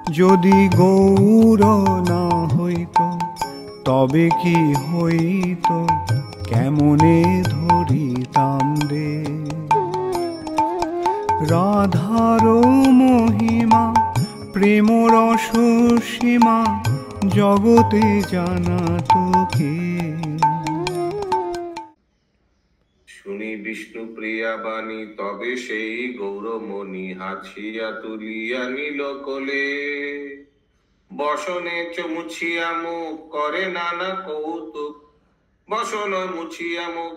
যদি গৌর না হইত তবে কি হইত, কেমনে ধরিতাম রে। রাধার মহিমা প্রেম রস সীমা জগতে জানা তোকে। শুনি বিষ্ণু প্রিয়া বাণী তবে সেই গৌরমণি হাছিয়া তুলিয়া নিল কোলে। বসনে মুছিয়া মুখ করে নানা কৌতুক, বসন মুছিয়া মুখ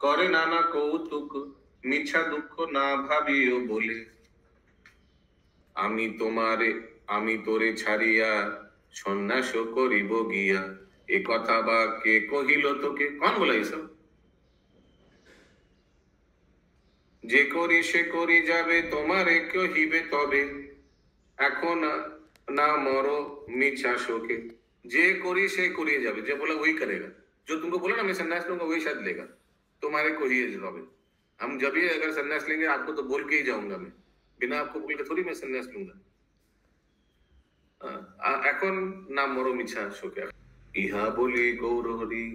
করে নানা কৌতুক, মিছা দুঃখ না ভাবিও বলে। আমি তোরে ছাড়িয়া সন্ন্যাস করিব গিয়া, এ কথা বা কে কহিল তোকে? কন বলা এসব? যে করি সে করি যাবে, তোমারে কহিবে তবে, এখন না मरो मिछा शोके। जे करी से करी जावे, जो बोला वही करेगा। जो तुमको बोला ना मैं सन्यास लूंगा वही शायद लेगा, तुम्हारे को ही जवाब। हम जब भी अगर सन्यास लेंगे आपको तो बोल के ही जाऊंगा मैं, बिना आपको बोल के थोड़ी मैं सन्यास लूंगा। এখন না মরো মিছা শোকে। ইহা বলি গৌরহরি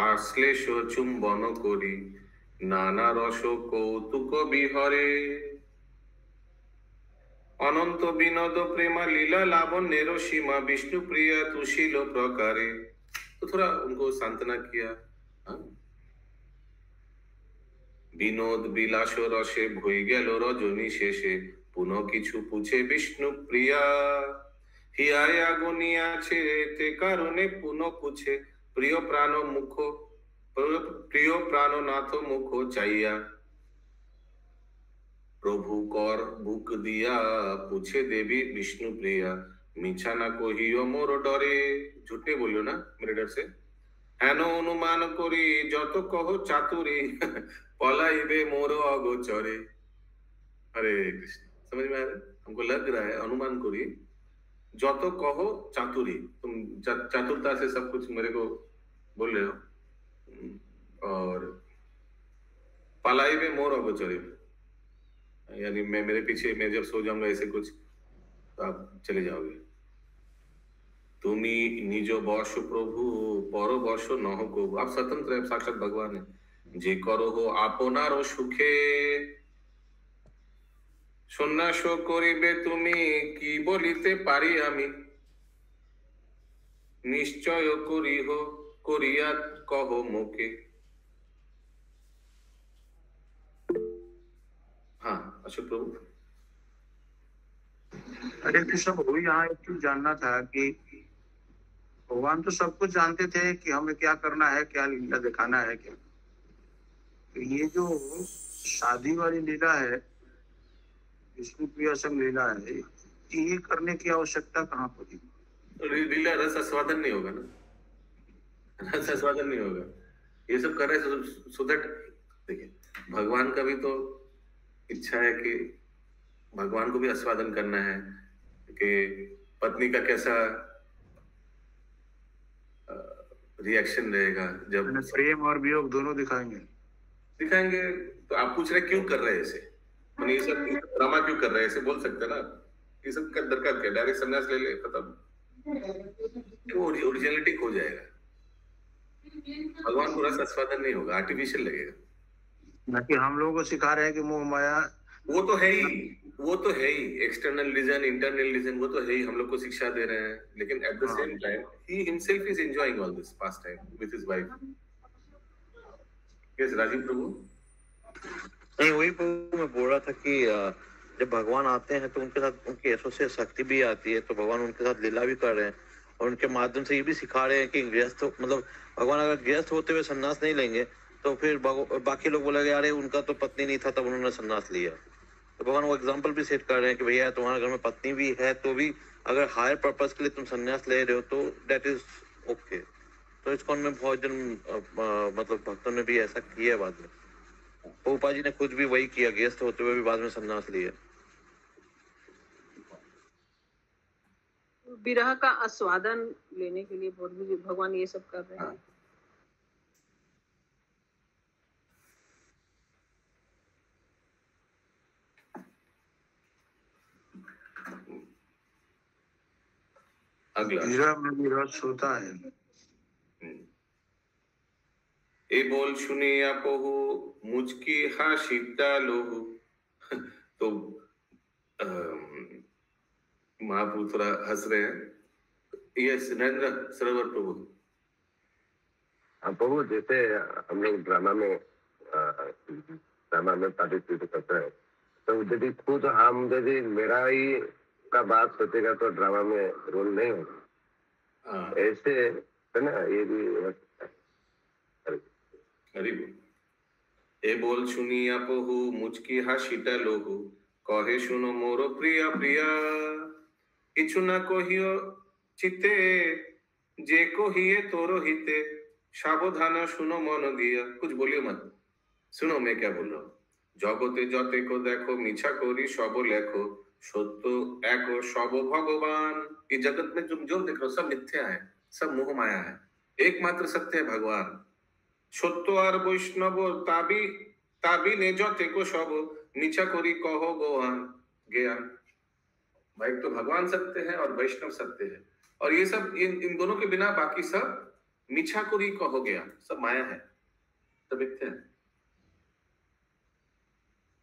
আশ্লেষ চুম্বন করি, নানা রস কৌতুক বিহরে। अनंत विनोद प्रेमा लीला लावण्य सीमा, विष्णु प्रिया तुशील प्रकारे। तो थोड़ा उनको सांत्वना किया। विनोद विलास रसे भई गेल रजनी शेषे, पुनः किछु पूछे विष्णु प्रिया। हिया गुनिया छे कारणे पुनः पूछे, प्रिय प्राण नाथ मुख चाइया। प्रभु कर बुक दिया पूछे देवी विष्णु प्रिया, मिछा ना कहियो मोर डरे। झूठे बोलियो ना मेरे डर से, हेन अनुमान करी जत कहो चातुरी, पलाइबे मोर अगोचरे। हरे कृष्ण। समझ में आ रहा है? हमको लग रहा है अनुमान करी जत कहो चातुरी, तुम चातुरता से सब कुछ मेरे को बोल रहे हो, और पलाइबे मोर अगोचरे यानी मैं मेरे पीछे मैं जब सो जाऊंगा ऐसे कुछ तो आप चले जाओगे। तुम्ही निज बश प्रभु पर बश नह को। आप स्वतंत्र है, साक्षात भगवान है। जे करो हो आपनार सुखे, सन्यास करिबे तुमी की बोलिते पारी आमी। निश्चय करिह करिया कहो मुखे। हाँ अशोक प्रभु। अरे कृष्ण प्रभु, यहाँ एक चीज जानना था कि भगवान तो सब कुछ जानते थे कि हमें क्या करना है, क्या लीला दिखाना है क्या। तो ये जो शादी वाली लीला है, विष्णु प्रिया संग लीला है, ये करने की आवश्यकता कहाँ पड़ी? लीला रस आस्वादन नहीं होगा ना, रस आस्वादन नहीं होगा। ये सब कर रहे सो दैट, देखिए भगवान का भी तो इच्छा है कि भगवान को भी आस्वादन करना है कि पत्नी का कैसा रिएक्शन रहेगा जब प्रेम और वियोग दोनों दिखाएंगे। तो आप पूछ रहे क्यों कर रहे हैं ऐसे, ये सब ड्रामा क्यों कर रहे हैं ऐसे, बोल सकते ना। ये सब का दरकार क्या, डायरेक्ट सन्यास ले ले खत्म, वो ओरिजिनलिटी खो जाएगा। भगवान को रस आस्वादन नहीं होगा, आर्टिफिशियल लगेगा। बाकी हम लोगों को सिखा रहे हैं कि मोह माया वो तो है ही, वो तो है ही, एक्सटर्नल रीजन इंटरनल रीजन वो तो है ही, हम लोग को शिक्षा दे रहे हैं, लेकिन एट द सेम टाइम ही himself is enjoying all this past time with his wife. Yes Rajeev Prabhu. नहीं वही प्रभु मैं बोल रहा था कि जब भगवान आते हैं तो उनके साथ उनकी एसोसिएट शक्ति भी आती है, तो भगवान उनके साथ लीला भी कर रहे हैं और उनके माध्यम से ये भी सिखा रहे हैं कि गृहस्थ मतलब भगवान अगर गृहस्थ होते हुए सन्यास नहीं लेंगे तो फिर बाकी लोग बोलेंगे अरे उनका तो पत्नी नहीं था तब उन्होंने सन्यास लिया। तो भगवान वो एग्जाम्पल भी सेट कर रहे हैं कि भैया तुम्हारे घर में पत्नी भी है तो भी अगर हायर पर्पस के लिए तुम सन्यास ले रहे हो तो दैट इज ओके। तो इस्कॉन में बहुत जन मतलब भक्तों ने भी ऐसा किया है। बाद में प्रभुपाद जी ने खुद भी वही किया, गृहस्थ होते हुए भी बाद में सन्यास लिया। विरह का आस्वादन लेने के लिए भगवान ये सब कर रहे हैं। अगला हीरा में भी रस होता है। ए बोल सुनिया पहु मुझकी हाशिता लोहु। तो महाप्रभु थोड़ा हंस रहे हैं। यस नरेंद्र सरोवर प्रभु। प्रभु जैसे हम लोग ड्रामा में पार्टिसिपेट करते हैं, तो यदि खुद हम यदि मेरा ही का बात सोचेगा तो ड्रामा में रोल नहीं होगा। ऐसे है ना, ये भी हरि बोल। ए बोल सुनिया पहु मुझकी हाशिता लोहु, कहे सुनो मोर प्रिया प्रिया। किछु ना कहियो चिते, जे कहिए तोरो हिते। सावधान सुनो मन दिया। कुछ बोलियो मत, सुनो मैं क्या बोल रहा हूँ। जगते जते को देखो मिछा करी सब लेखो, सत्य एको सब भगवान। इस जगत में तुम जो देख रहे हो सब मिथ्या है, सब मोह माया है, एकमात्र सत्य है भगवान। सत्य और वैष्णव ताबी ताबी ने जते को सब मिछा करी कहो गोहान ज्ञान। भाई तो भगवान सत्य है और वैष्णव सत्य है, और ये सब इन दोनों के बिना बाकी सब मिछा करी कहो गया, सब माया है, सब मिथ्या है।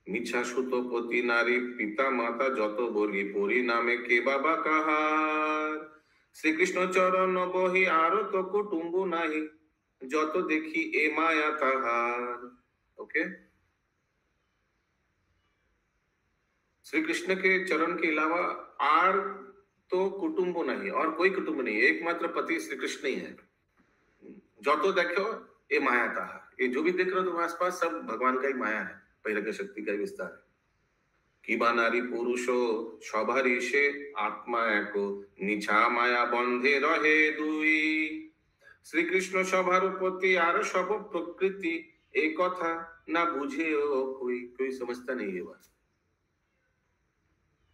मिछा सुतो पति नारी पिता माता जतो बोली, पोरी नामे के बाबा कहार। श्री कृष्ण चरण बही आरो तो कुटुंबो नाही, जतो देखी ए माया ताहार। ओके, श्री कृष्ण के चरण के अलावा आर तो कुटुंबो नहीं, और कोई कुटुंब नहीं, एकमात्र पति श्री कृष्ण ही है। जतो देखो ए माया ताहार, ये जो भी देख रहे हो तुम आसपास सब भगवान का ही माया है, बहिरंग शक्ति का विस्तार है। किबा नारी पुरुषो सभारी से आत्मा एको, निछा माया बंधे रहे दुई। श्री कृष्ण सभार पति आर सब प्रकृति, एक कथा ना बुझे कोई, कोई समझता नहीं है बात।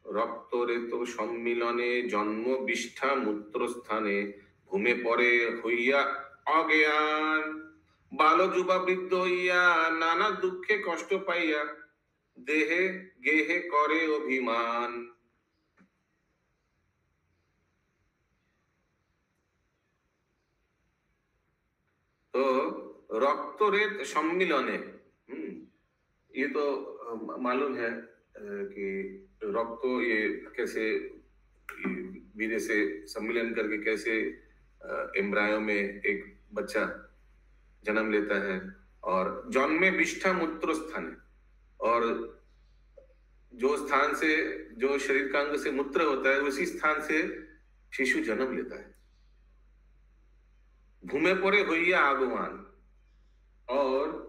रक्त रेतो सम्मिलने जन्म विष्ठा मूत्र स्थाने, घूमे पड़े हইয়া अज्ञान। बाल युवा वृद्ध हইয়া नाना दुखे कष्ट पाइया, देहे गेहे करे अभिमान। तो रक्तरेत सम्मिलने, ये तो मालूम है कि रक्त ये कैसे वीर्य से सम्मिलन करके कैसे एम्ब्रायो में एक बच्चा जन्म लेता है, और जन्मे विष्ठा मूत्र स्थान है, और जो स्थान से, जो शरीर का अंग से मूत्र होता है उसी स्थान से शिशु जन्म लेता है। घूमे पड़े हইয়া आगवान, और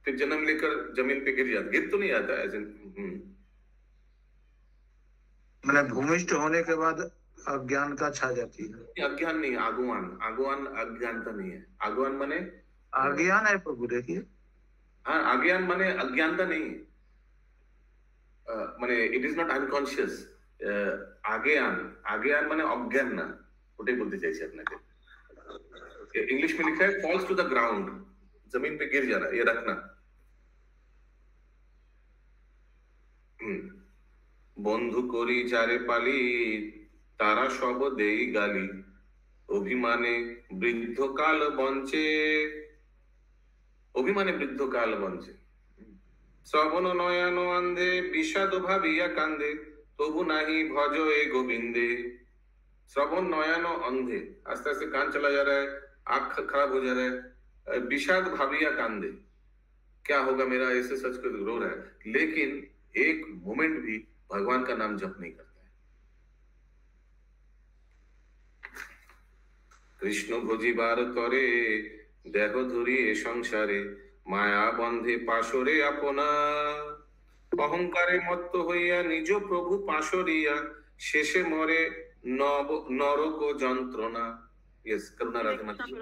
फिर जन्म लेकर जमीन पे गिर जाता, गिर तो नहीं आता ऐसे। मतलब भूमिष्ठ होने के बाद अज्ञान का छा जाती है। अज्ञान नहीं, आगवान। आगवान अज्ञानता नहीं है, आगवान माने अज्ञान है प्रभु, देखिए। हाँ, अज्ञान माने अज्ञानता नहीं है, माने इट इज नॉट अनकॉन्शियस। आज्ञान, आज्ञान माने अज्ञान ना, ওটাই বলতে চাইছি আপনাকে। इंग्लिश में लिखा है फॉल्स टू द ग्राउंड, जमीन पे गिर जाना, ये रखना। बंधु करी जारे पाली, तारा सब देई गाली। अभिमाने वृद्ध काल बंचे, अभिमाने वृद्ध काल बंचे। श्रवण नयन अंधे, विषाद भाविया कांदे। तबु नाही भज ए गोविंदे। श्रवण नयन अंधे, आस्ते आस्ते कान चला जा रहा है, आंख खराब हो जा रहा है। विषाद भाविया कांदे, क्या होगा मेरा, ऐसे सच कर रो रहा है, लेकिन एक मोमेंट भी भगवान का नाम जप नहीं करता है। कृष्ण भोजिबार करे, देह धुरी ए संसारे। माया बंधे पाशरे अपना, अहंकारे मत्त हইয়া निज प्रभु पाशरिया। शेषे मरे नरक যন্ত্রণা। यस, करुणा राधे माता जी।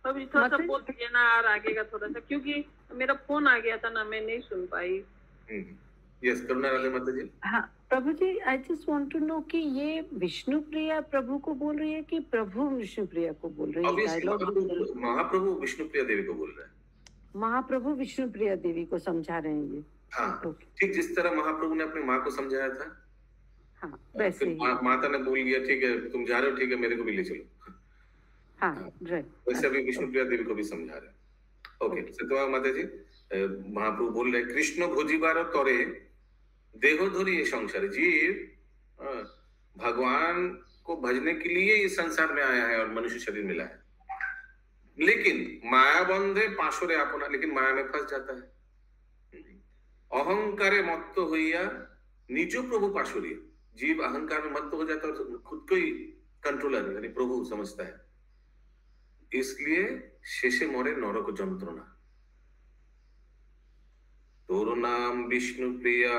प्रभु जी थोड़ा सा बोल दीजिए ना, और आगे का थोड़ा सा, क्योंकि मेरा फोन आ गया था ना, मैं नहीं सुन पाई। यस, करुणा राधे माता जी। हाँ प्रभु जी, I just want to know कि ये विष्णु प्रिया प्रभु को बोल रही है कि प्रभु विष्णु प्रिया को बोल रही है? डायलॉग महाप्रभु विष्णु प्रिया देवी को बोल रहे हैं। महाप्रभु विष्णु प्रिया देवी को समझा रहे हैं ये। हाँ, ठीक जिस तरह महाप्रभु ने अपनी माँ को समझाया था, हाँ वैसे फिर ही। माता ने बोल दिया ठीक है तुम जा रहे हो, ठीक है मेरे को भी ले चलो। हाँ राइट। वैसे अभी विष्णुप्रिया देवी को भी समझा रहे। ओके, सत्यभामा माता जी महाप्रभु बोल रहे कृष्ण भोजिबार तोरे देहो धोरी ये संसार जीव भगवान को भजने के लिए इस संसार में आया है और मनुष्य शरीर मिला है, लेकिन माया बंधे पाशुरे अपना, लेकिन माया में फंस जाता है। अहंकारे मत्त हुआ निजो प्रभु पाशुरी, जीव अहंकार में मत्त हो जाता है और खुद को ही कंट्रोलर यानी प्रभु समझता है, इसलिए शेषे मोरे नरक जंत्रणा। तोर नाम विष्णु प्रिया,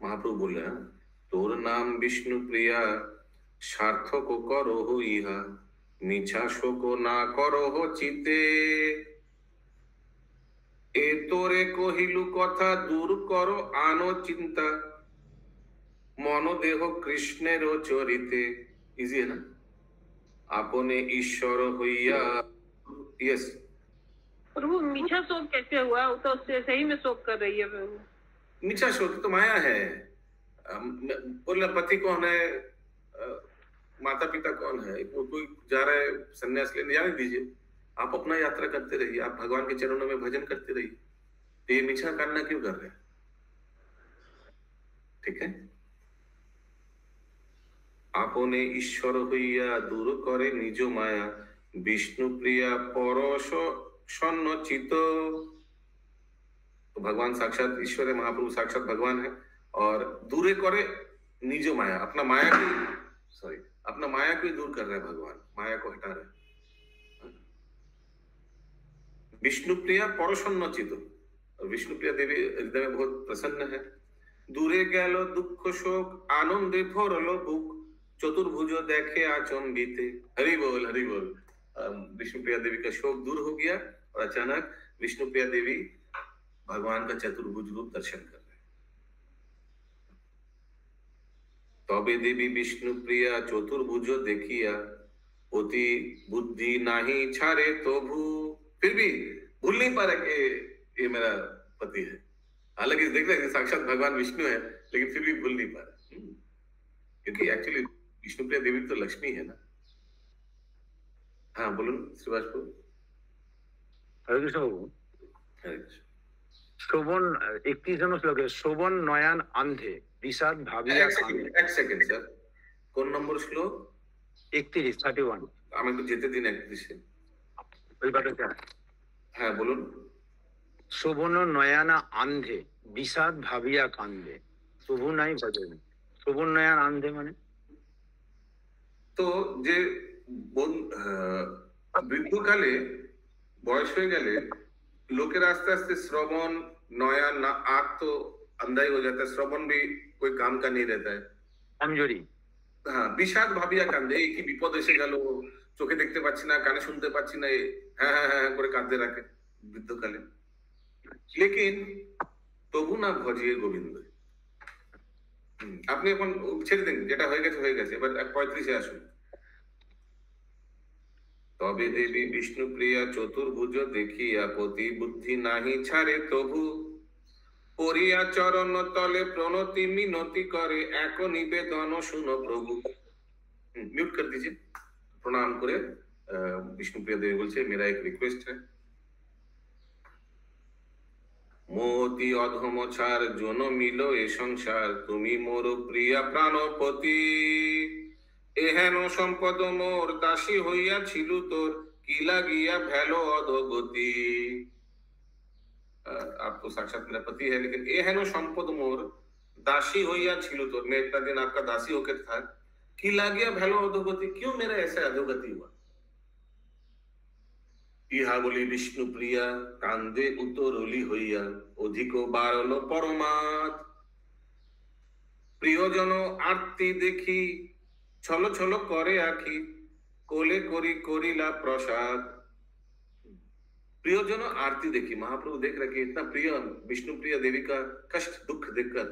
महाप्रभु बोल रहे हैं तोर नाम विष्णु प्रिया सार्थक करो हो इहा मिछा शोक ना करो हो चिते। ए तोरे कहिलु कथा दूर करो आनो चिंता मनो देह कृष्णेर चरिते। इजी है ना, आपने ईश्वर होइया। यस प्रभु मीठा शोक कैसे हुआ? वो तो सही में शोक कर रही है प्रभु। मीठा शोक तो माया है। बोला पति कौन है, माता पिता कौन है, कोई जा रहा है सन्यास लेने, जाने दीजिए, आप अपना यात्रा करते रहिए, आप भगवान के चरणों में भजन करते रहिए। तो ये मीठा करना क्यों कर रहे हैं? ठीक है, आपने ईश्वर होइया दूर करे निज माया विष्णु प्रिया परश सन्न चित। तो भगवान साक्षात ईश्वर है, महाप्रभु साक्षात भगवान है, और दूरे करे निज माया, अपना माया को अपना माया को ही दूर कर रहे हैं भगवान, माया को हटा रहे हैं। विष्णु प्रिया परसन्न चित, और विष्णु प्रिया देवी हृदय में बहुत प्रसन्न है। दूरे गेलो दुख शोक आनंदे भरलो बुक चतुर्भुज देखे आचंबिते। हरि बोल हरि बोल। विष्णु प्रिया देवी का शोक दूर हो गया और अचानक विष्णु प्रिया देवी भगवान का चतुर्भुज रूप दर्शन कर रहे। तबे देवी विष्णु प्रिया चतुर्भुज देखिया अति बुद्धि नाही छारे तो भू। फिर भी भूल नहीं पा रहा कि ये मेरा पति है, हालांकि देख रहे हैं साक्षात भगवान विष्णु है, लेकिन फिर भी भूल नहीं पा रहा, क्योंकि एक्चुअली विष्णुप्रिया देवी तो लक्ष्मी है ना। हाँ बोलो श्रीवास्तव। हरे कृष्ण बाबू। हरे कृष्ण। शोभन 31 জন শ্লোকে শোভন নয়ন আন্ধে বিষাদ ভাবিয়া কাঁদে। এক সেকেন্ড স্যার, কোন নম্বর শ্লোক? 31 আমি একটু যেতে দিন 31-এ। ওই পাঠটা হ্যাঁ বলুন। শোভন নয়ন আন্ধে বিষাদ ভাবিয়া কাঁদে প্রভু নাই ভজন। শোভন নয়ন আন্ধে মানে তো যে বৃদ্ধকালে বয়স হয়ে গেলে लोग आस्ते आस्ते श्रवण नया ना आंख तो अंधा ही हो जाता है, श्रवण भी कोई काम का नहीं रहता है, कमजोरी। हाँ বিষাদ ভাবিয়া কাঁদে, কি বিপদ এসে গেল, চোখে দেখতে পাচ্ছি না, কানে শুনতে পাচ্ছি না, হ্যাঁ হ্যাঁ হ্যাঁ করে কাঁদতে রাখে বৃদ্ধকালে। लेकिन তবু না ভজিয়ে গোবিন্দ। আপনি এখন ছেড়ে দিন, যেটা হয়ে গেছে, এবার 35-এ আসুন। তবে দেবী বিষ্ণু প্রিয়া চতুর্ভুজ দেখিয়া পতি বুদ্ধি নাহি ছাড়ে তবু পরিয়া চরণ তলে প্রণতি মিনতি করে এক নিবেদন শুনো প্রভু। म्यूट कर दीजिए, प्रणाम करे। विष्णु प्रिया देवी बोलছে मेरा एक रिक्वेस्ट है, मोती अधम ছাড় জন মিলো এ সংসার তুমি মোর প্রিয়া প্রাণপতি। এহেন সম্পদ মোর দাসী হইয়া ছিল তোর কি লাগিয়া ভেলো অধগতি। आप तो साक्षात मेरा पति है, लेकिन एहेन সম্পদ मोर दासी होइया छिलु तोर, मैं इतना दिन आपका दासी होकर था, की লাগিয়া ভেলো অধগতি, क्यों मेरा ऐसा अधोगति हुआ। ইহা বলি বিষ্ণু প্রিয়া কান্দে উতরলি হইয়া অধিক বারল পরমাৎ। প্রিয়জন আরতি দেখি ছল ছল করে আখি কোলে করি করিলা प्रसाद। प्रियजन आरती देखी, महाप्रभु देख रहे कि इतना प्रिय विष्णु प्रिया देवी का कष्ट दुख देखकर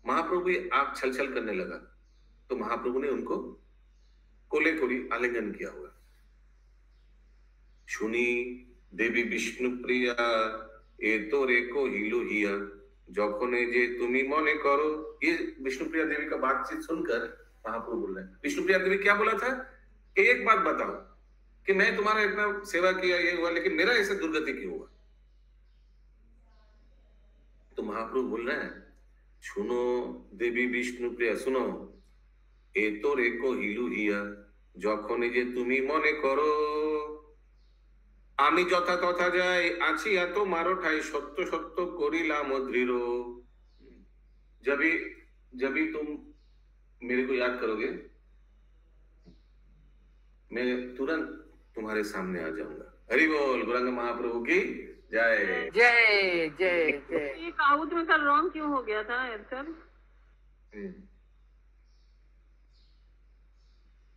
महाप्रभु भी आंख छल छल करने लगा, तो महाप्रभु ने उनको कोले कोरी आलिंगन किया हुआ। सुनी देवी विष्णु प्रिया ए तो रे को हिलो हिया जखने जे तुमी मने करो। ये विष्णुप्रिया देवी का बातचीत सुनकर महाप्रभु बोल रहे हैं। विष्णुप्रिया देवी क्या बोला था कि एक बात बताओ कि मैं तुम्हारा इतना सेवा किया, ये हुआ, लेकिन मेरा ऐसे दुर्गति क्यों हुआ? तो महाप्रभु बोल रहे हैं, सुनो देवी विष्णुप्रिया, सुनो, ए तो रेको हिलू हिया जखने जे तुमी मने करो आमी যথা তথা যাই আছি এত মারো ঠাই সত্য সত্য করিলাম দৃঢ়। जब भी तुम मेरे को याद करोगे मैं तुरंत तुम्हारे सामने आ जाऊंगा। हरि बोल, गौरांग महाप्रभु की जय जय जय जय। ये काउट में कल रॉन्ग क्यों हो गया था सर?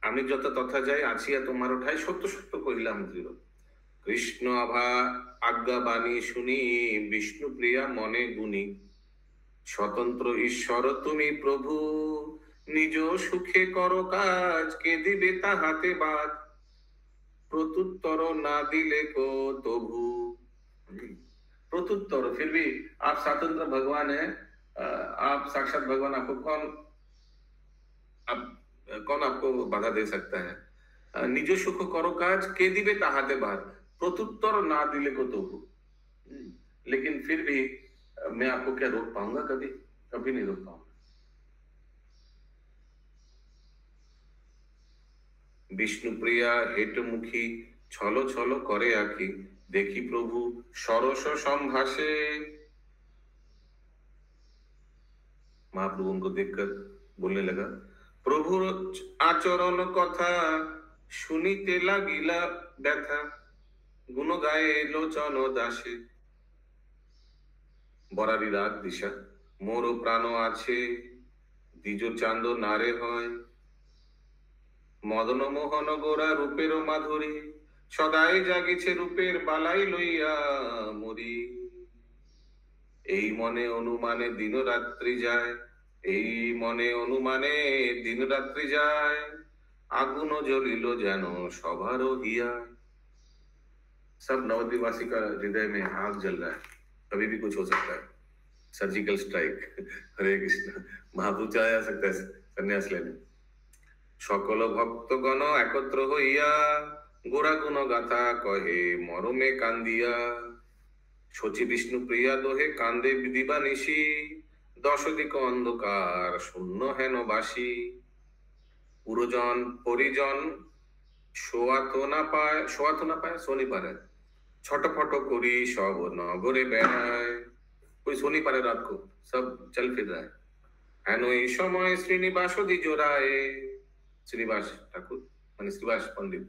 আমি যথা তথা যাই আছিয়া তোমার ঠাই সত্য সত্য কহিলাম দৃঢ়। কৃষ্ণ আভা আজ্ঞা বাণী শুনি বিষ্ণু প্রিয়া মনে গুণী। স্বতন্ত্র ঈশ্বর তুমি প্রভু নিজ সুখে করো কাজ, কে দিবে তাহাতে বাদ प्रत्युत्तर ना दिले को तबु। प्रत्युत्तर, फिर भी आप स्वतंत्र भगवान है, आप साक्षात भगवान, आपको कौन आपको बाधा दे सकता है? निज सुख करो काज के दिबे ताहाते बाद प्रत्युत्तर ना दिले को तबु। लेकिन फिर भी मैं आपको क्या रोक पाऊंगा? कभी कभी नहीं रोक पाऊंगा। विष्णुप्रिया हेटमुखी छलो छलो करे आखी, देखी प्रभु सरस संभाषे। महाप्रभु उनको देखकर बोलने लगा, प्रभु आचरण कथा सुनीते लागिला व्यथा, गुण गाए लोचन दासे। बरारी रात दिशा मोर प्राण आछे, द्विज चांद नारे হয়, মদন মোহন গোরা রূপের মাধুরী, সদাই জাগিছে রূপের বালাই লইয়া মরি। এই মনে অনুমানে দিন রাত্রি যায়, এই মনে অনুমানে दिन रात्रि যায়, আগুন জ্বলিল যেন সবার হিয়া। सब नवद्वीपवासी का हृदय में आग जल रहा है, कभी भी कुछ हो सकता है। Surgical strike. हरे कृष्ण। महाप्रभु चला जा सकता है संन्यास लेने। সকল ভক্তগণ একত্র হইয়া গোরা গুণ গাথা কহে মরমে কান্দিয়া। শচী বিষ্ণু প্রিয়া দোহে কান্দে দিবানিশি, দশদিক অন্ধকার শূন্য হেন বাসি। পুরজন পরিজন শোয়াতো না পায় সোনি পারে, ছটফট করি সব নগরে বেড়ায়। कोई सो नहीं पा रहा रात को, सब चल फिर रहा है। हेन এই সময় শ্রীনিবাস দি জোড়ায়, श्रीनिवास ठाकुर मान श्रीनिवास पंडित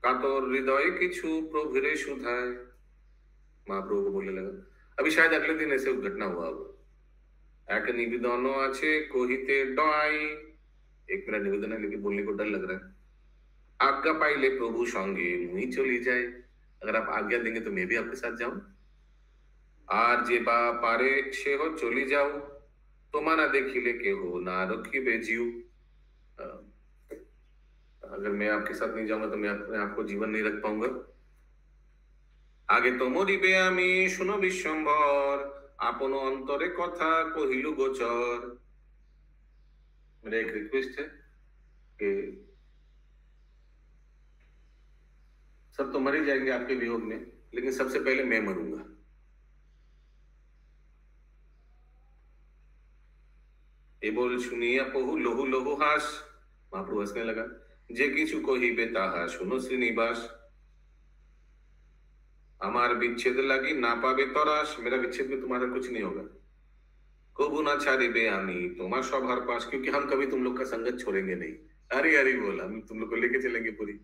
कातर हृदय किछु प्रभुरे सुधाय। महाप्रभु को बोलने लगा, अभी शायद अगले दिन ऐसे घटना हुआ होगा। एक निवेदन आछे कहिते डय, एक मेरा निवेदन है लेकिन बोलने को डर लग रहा है। आज्ञा पाइले प्रभु संगे मुई चली जाए, अगर आप आज्ञा देंगे तो मैं भी आपके साथ जाऊं। आर जे बा पारे से हो चली जाओ, तुम्हारा देखिले के हो ना रखिबे जीव। अगर मैं आपके साथ नहीं जाऊंगा तो मैं अपने आपको जीवन नहीं रख पाऊंगा। आगे तो मरिबे आमी शुनो विश्वम्भर, आपनो अंतरे कथा कहिलु गोचर। मेरा एक रिक्वेस्ट है कि सब तो मर ही जाएंगे आपके वियोग में, लेकिन सबसे पहले मैं मरूंगा। ए बोल सुनिया पहु लोहु लोहु हास। महाप्रभु हंसने लगा, जे किछु कहिबे ताहा सुनो श्रीनिवास। हमार विच्छेद लगी ना पावे तरास, मेरा विच्छेद में तुम्हारा कुछ नहीं होगा। कबू ना छाड़िबे आमी तुम्हार सभार पास, क्योंकि हम कभी तुम लोग का संगत छोड़ेंगे नहीं। हरि हरि बोल, हम तुम लोग को लेके चलेंगे पूरी।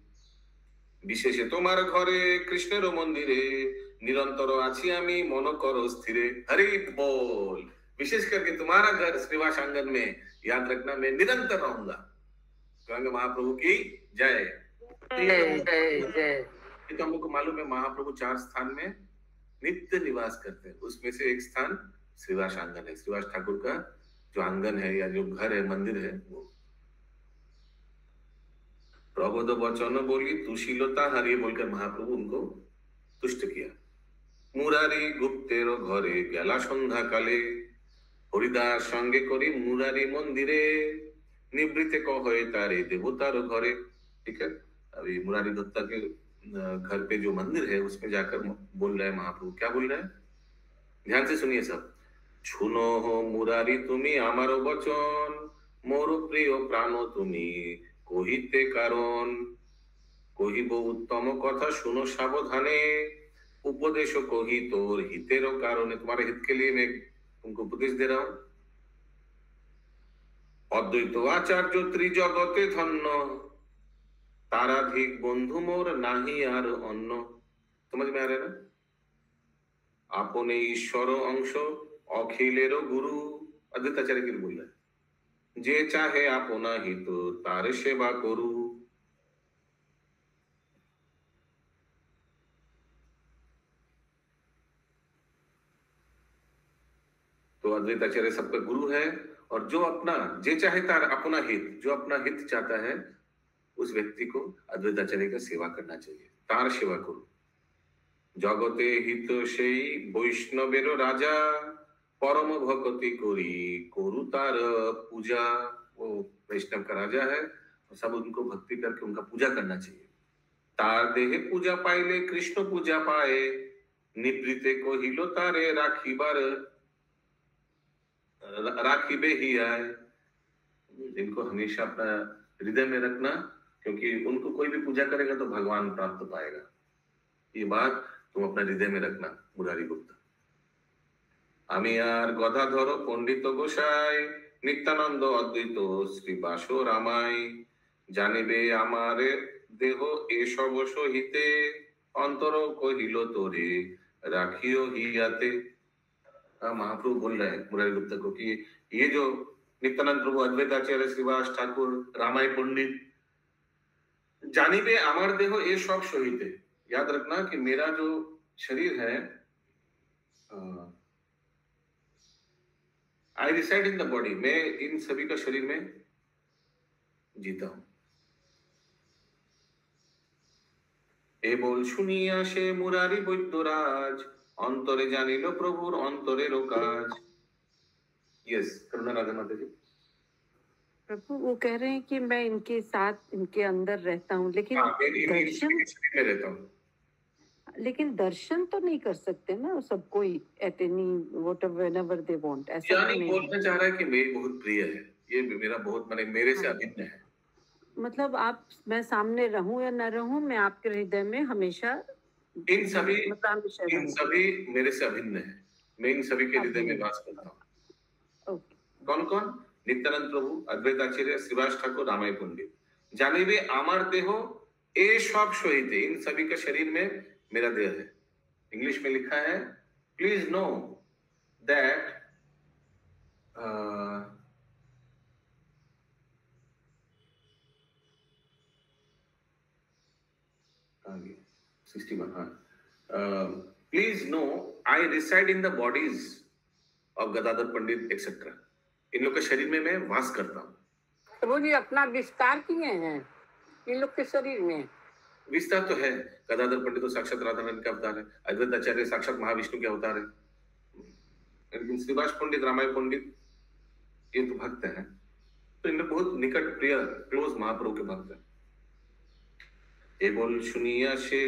विशेषे तुम्हार घरे कृष्णेर मंदिरे निरंतर आछि आमी मन करो स्थिरे। हरि बोल, विशेष करके तुम्हारा घर श्रीनिवास आंगन में याद रखना, मैं निरंतर रहूंगा। गंगा महाप्रभु की जय जय जय जय। तो हम लोग को मालूम है महाप्रभु 4 स्थान में नित्य निवास करते हैं, उसमें से एक स्थान श्रीनिवास आंगन है। श्रीनिवास ठाकुर का जो आंगन है या जो घर है, मंदिर है, वो प्रबोध वचन बोली तुशीलता हरि बोलकर महाप्रभु उनको तुष्ट किया। মুরারি গুপ্তের ঘরে গেলা সন্ধ্যাকালে, হরিদাস সঙ্গে করি मुरारी मंदिरे, निवृत्ते कहे तारे देवतार घरे। ठीक है, अभी मुरारी दत्ता के घर पे जो मंदिर है उसमें जाकर बोल रहे हैं महाप्रभु, क्या बोल रहे हैं, ध्यान से सुनिए सब। শুনো হো মুরারি তুমি আমার বচন, মোর প্রিয় প্রাণ তুমি কহিতে কারণ, কহিব উত্তম কথা শুনো সাবধানে, उपदेश कही तोर हितेरो कारण, तुम्हारे हित के लिए मैं तुमको उपदेश दे रहा हूं। अद्वैत आचार्य त्रिजगते धन्य, ताराधिक बंधु मोर नाही आर अन्न। समझ में आ रहा है ना? आपने ईश्वर अंश अखिलेरो गुरु, अद्वैताचार्य की बोल रहा है, जे चाहे अपना हित तार सेवा करू। तो अद्वैताचार्य सबका गुरु है, और जो अपना जे चाहे तार अपना हित, जो अपना हित चाहता है उस व्यक्ति को अद्वैताचार्य का सेवा करना चाहिए, तार सेवा करो। जगते हित सेई वैष्णवेर राजा, परम भक्ति करी करु तार पूजा। वो वैष्णव का राजा है, सब उनको भक्ति करके उनका पूजा करना चाहिए। तार देहे पूजा पाइले कृष्ण पूजा पाए, निवृत्ते कहिलो तारे राखीबार राखीबे ही आए। इनको हमेशा अपना हृदय में रखना, क्योंकि उनको कोई भी पूजा करेगा तो भगवान प्राप्त पाएगा। ये बात तुम अपना हृदय में रखना। मुरारी गुप्ता। আমি আর গদাধর পণ্ডিত গোসাই, নিত্যানন্দ অদ্বৈত শ্রীবাস রামাই, জানিবে আমারে দেহ এসব সহিতে, অন্তর কহিল তোরে রাখিও হিয়াতে। महाप्रभु बोल रहे हैं मुरारी गुप्ता को कि ये जो नित्यानंद प्रभु, अद्वैताचार्य, श्रीवास ठाकुर, रामाय पंडित, जानिबे अमर देहो ये सब शहीदे। याद रखना कि मेरा जो शरीर है, आई रिसाइड इन द बॉडी, मैं इन सभी का शरीर में जीता हूं। ए बोल सुनिया से मुरारी वैद्यराज, अंतरे जानिलो प्रभुर अंतरेरो काज। यस, करुणा राधा माता जी। प्रभु वो कह रहे हैं कि मैं इनके साथ, इनके अंदर रहता हूँ, लेकिन दर्शन में रहता हूँ, लेकिन दर्शन तो नहीं कर सकते ना सबको at any whatever they want. ऐसा नहीं बोलना चाह रहा है कि मेरी बहुत प्रिय है, ये मेरा बहुत माने मेरे से अभिन्न है। मतलब आप, मैं सामने रहूं या न रहूं, मैं आपके हृदय में हमेशा, इन सभी मेरे से अभिन्न है। मैं इन सभी के हृदय में वास करता हूँ। कौन कौन? नित्यानंद प्रभु, अद्वैताचार्य, श्रीवास ठाकुर, रामाय पंडित। जानिबे अमर देह ए सब शहीदे, इन सभी का शरीर में मेरा देह है। इंग्लिश में लिखा है, please know that please know I reside in the bodies of Gadadhar Pandit etcetera. इन लोग के शरीर में मैं वास करता हूँ। प्रभु जी अपना विस्तार किए हैं इन लोग के शरीर में? विस्तार तो है। गदाधर पंडित तो साक्षात राधा रानी का अवतार है, अद्वैताचार्य साक्षात महाविष्णु के अवतार है, लेकिन श्रीवास पंडित, रामाय पंडित ये तो भक्त हैं, तो इनमें बहुत निकट प्रिय क्लोज महाप्रभु के भक्त हैं। ये बोल सुनिया से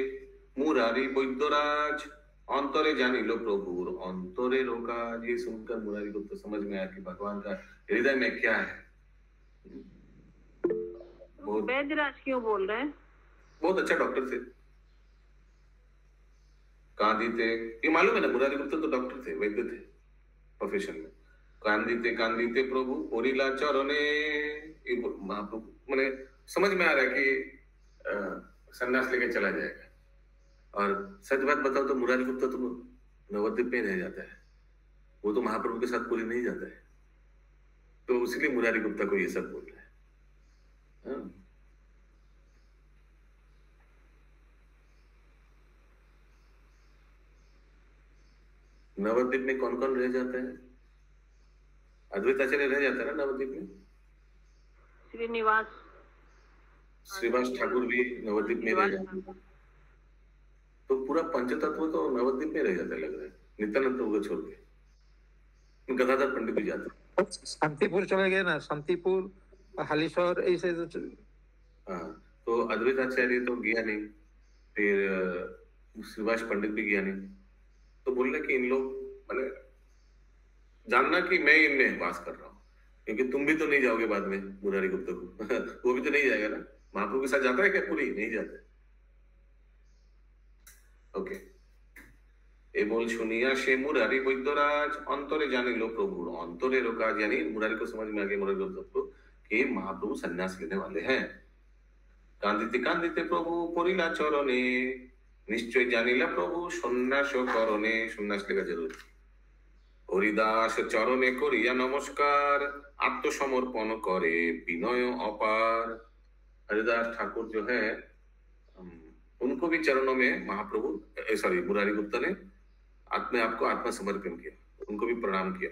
मुरारी वैद्यराज, अंतरे जानिलो प्रभुर अंतरे रोकाज। ये सुनकर मुरारी को तो समझ में आया कि भगवान का हृदय में क्या है। वैद्यराज क्यों बोल रहे हैं? बहुत अच्छा डॉक्टर थे, कांदीते, ये मालूम है ना, मुरारी गुप्ता तो डॉक्टर थे, वैद्य थे प्रोफेशन में। कांदीते कांदीते प्रभु ओरिला चरणे। महाप्रभु मैंने समझ में आ रहा है कि सन्यास लेके चला जाएगा। और सच बात बताओ तो मुरारी गुप्ता तो नवद्वीप में रह जाता है, वो तो महाप्रभु के साथ पूरी नहीं जाता है, तो इसलिए मुरारी गुप्ता को ये सब बोल रहा है। नवद्वीप में कौन कौन रह जाता है? अद्वैताचार्य रह जाता है ना नवद्वीप में, श्रीनिवास ठाकुर भी नवद्वीप में रह जाता है। तो पूरा पंचतत्व तो नवद्वीप में रह जाता है, लग रहा है, नित्यानंद प्रभु को छोड़ के। गदाधर पंडित भी जाते, शांतिपुर चले गए ना, शांतिपुर, हालीश्वर, ऐसे हाँ। तो अद्वैत आचार्य तो गया नहीं, फिर श्रीवास पंडित भी गया नहीं। तो बोलना कि इन लोग मैंने जानना कि मैं इनमें वास कर रहा हूँ, क्योंकि तुम भी तो नहीं जाओगे बाद में मुरारी गुप्ता को, वो भी तो नहीं जाएगा ना। महाप्रभु के साथ जाता है क्या पूरी? नहीं जाता। ओके, ए बोल सुनिया से मुरारी वैद्यराज अंतरे जाने लो प्रभु, अंतरे रोकाज, यानी मुरारी को समझ में आ गया, मुरारी गुप्ता कि महाप्रभु सन्यास लेने वाले हैं। कांदिते कांदिते प्रभु परिला चरणे, निश्चय जानिला प्रभु सन्यास करणे, सन्यास लेगा जरूर। हरिदास चरणे करिया नमस्कार, आत्मसमर्पण करे विनय अपार। हरिदास ठाकुर जो है, उनको भी चरणों में महाप्रभु सॉरी मुरारी गुप्ता ने अपने आप को आत्मसमर्पण किया, उनको भी प्रणाम किया।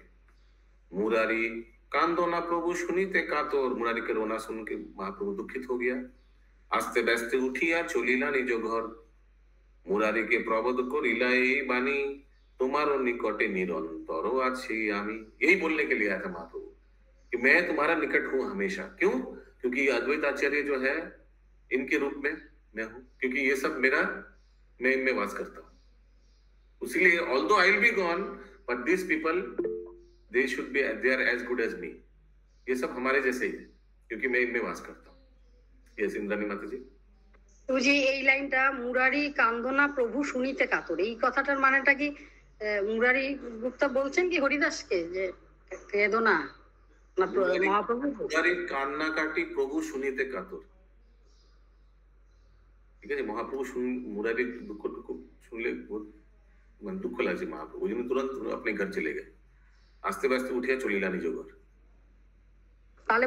मुरारी कांदोना प्रभु सुनीते कातोर, मुरारी के रोना सुन के महाप्रभु दुखित हो गया। आस्ते बैस्ते उठिया चलिला निज घर, मुरारी के प्रबोध को लीलाई बानी, तुम्हारो निकटे निरंतर आछि आमी। यही बोलने के लिए आया था महाप्रभु कि मैं तुम्हारा निकट हूं हमेशा। क्यों? क्योंकि अद्वैत आचार्य जो है इनके रूप में मैं हूं, क्योंकि ये सब मेरा, मैं इनमें वास करता हूं। इसीलिए although I will be gone but this people they should be, they are as good as me. ये सब हमारे जैसे ही है, क्योंकि मैं इनमें वास करता हूं। यस इंद्राणी माता जी। তো যে এই লাইনটা মুরারি কান্দনা প্রভু শুনিতে কাতর, এই কথাটার মানেটা কি মুরারি গুপ্তা বলছেন কি হরিদাসকে যে কেঁদো না, না মহাপ্রভু? মুরারি কান্না কাটি প্রভু শুনিতে কাতর, ঠিক আছে। মহাপ্রভু মুরারি দুঃখ শুনলে बहुत मन दुख লাগছে মহাপ্রভু, যিনি তুরন্ত अपने घर चले गए। আস্তে আস্তে উঠিয়া চলিলা নিজ ঘর। তাহলে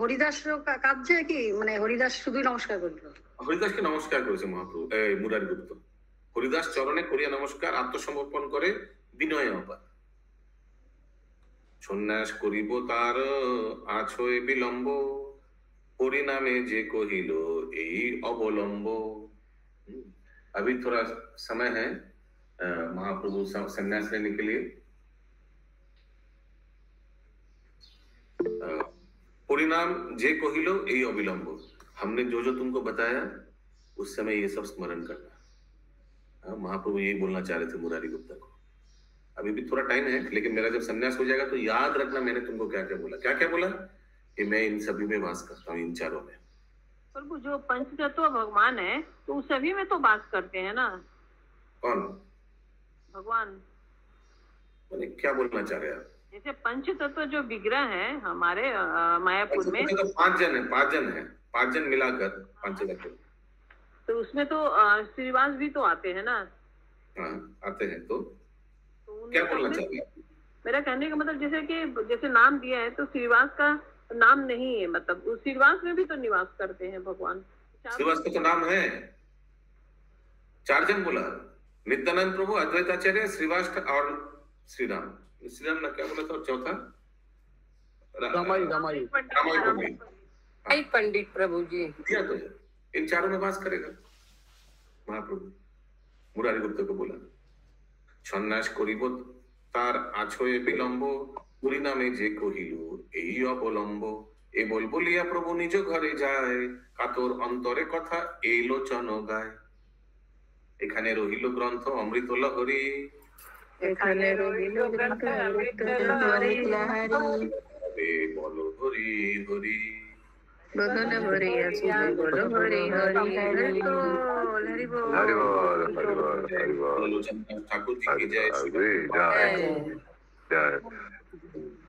হরিদাস কাঁদছে কি, মানে হরিদাস শুধুই নমস্কার করলো? হরিদাসকে নমস্কার করেছে মহাপ্রভু, মুরারি গুপ্ত। হরিদাস চরণে করিয়া নমস্কার, আত্মসমর্পণ করে বিনয় অপার। সন্ন্যাস করিব তার আছয় বিলম্ব, পরিণামে যে কহিল এই অবলম্ব। अभी थोड़ा समय है महाप्रभु संन्यास लेने के लिए। परिणाम जे कहिलो यही अविलंब, हमने जो जो तुमको बताया उस समय ये सब स्मरण करना। महाप्रभु यही बोलना चाह रहे थे मुरारी गुप्ता को। अभी भी थोड़ा टाइम है, लेकिन मेरा जब संन्यास हो जाएगा तो याद रखना मैंने तुमको क्या क्या बोला। क्या क्या बोला? कि मैं इन सभी में वास करता हूँ, इन चारों में। प्रभु जो पंचतत्व भगवान है तो उस सभी में तो वास करते हैं ना। कौन? भगवान। मैंने क्या बोलना चाह रहे हैं? जैसे पंचतत्व जो विग्रह है हमारे मायापुर में, तो 5 जन है, 5 जन है, 5 जन मिलाकर पंचतत्व। तो उसमें तो श्रीवास भी तो आते हैं ना। हाँ आते हैं। तो क्या बोलना चाह रहे हैं? मेरा कहने का मतलब जैसे कि जैसे नाम दिया है तो श्रीवास का नाम नहीं है, मतलब उस श्रीवास में भी तो निवास करते हैं भगवान। श्रीवास का तो नाम है, 4 जन बोला, नित्यानंद प्रभु, अद्वैत आचार्य, श्रीवास और श्री राम। श्री राम ने क्या बोला था? और चौथा रमाई पंडित प्रभु जी दिया तो है। इन चारों में वास करेगा महाप्रभु। मुरारी गुप्ता को बोला सन्यास करिब तार आछये विलम्ब, পরিণামে যে কহিল এই অবলম্ব। এ বল বলিয়া প্রভু নিজ ঘরে যায়, কাতর অন্তরে কথা এই লোচন গায়। এখানে রহিল গ্রন্থ অমৃত লহরী, এখানে রহিল গ্রন্থ অমৃত লহরী। বলো হরি হরি, বদন হরি আসি বলো হরি হরি। হরি বল হরি বল हरि बोल हरि बोल हरि बोल। लोचन ठाकुर जी की जय। जय जय।